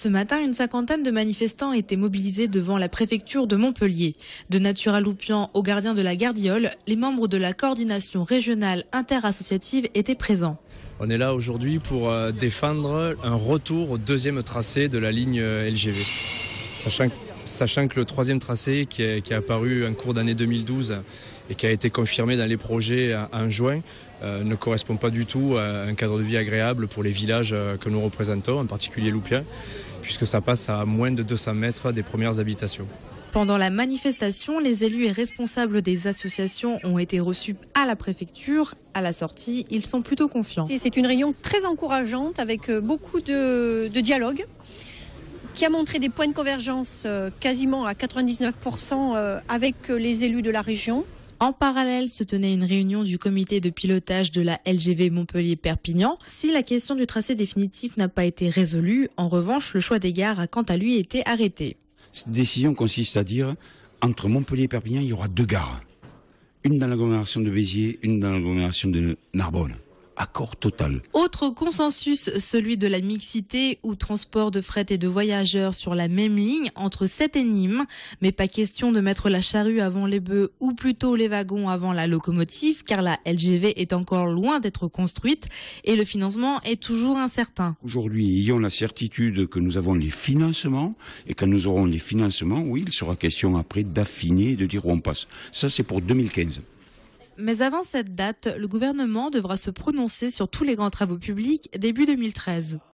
Ce matin, une cinquantaine de manifestants étaient mobilisés devant la préfecture de Montpellier. De Natura Loupian aux gardiens de la Gardiole, les membres de la coordination régionale interassociative étaient présents. On est là aujourd'hui pour défendre un retour au deuxième tracé de la ligne LGV. Sachant que le troisième tracé qui est apparu en cours d'année 2012 et qui a été confirmé dans les projets en juin ne correspond pas du tout à un cadre de vie agréable pour les villages que nous représentons, en particulier Loupian, puisque ça passe à moins de 200 mètres des premières habitations. Pendant la manifestation, les élus et responsables des associations ont été reçus à la préfecture. À la sortie, ils sont plutôt confiants. C'est une réunion très encourageante avec beaucoup de dialogue qui a montré des points de convergence quasiment à 99% avec les élus de la région. En parallèle, se tenait une réunion du comité de pilotage de la LGV Montpellier-Perpignan. Si la question du tracé définitif n'a pas été résolue, en revanche, le choix des gares a quant à lui été arrêté. Cette décision consiste à dire, entre Montpellier et Perpignan, il y aura deux gares. Une dans l'agglomération de Béziers, une dans l'agglomération de Narbonne. Accord total. Autre consensus, celui de la mixité ou transport de fret et de voyageurs sur la même ligne entre Sète et Nîmes. Mais pas question de mettre la charrue avant les bœufs ou plutôt les wagons avant la locomotive car la LGV est encore loin d'être construite et le financement est toujours incertain. Aujourd'hui, ayons la certitude que nous avons les financements et quand nous aurons les financements, oui, il sera question après d'affiner et de dire où on passe. Ça, c'est pour 2015. Mais avant cette date, le gouvernement devra se prononcer sur tous les grands travaux publics début 2013.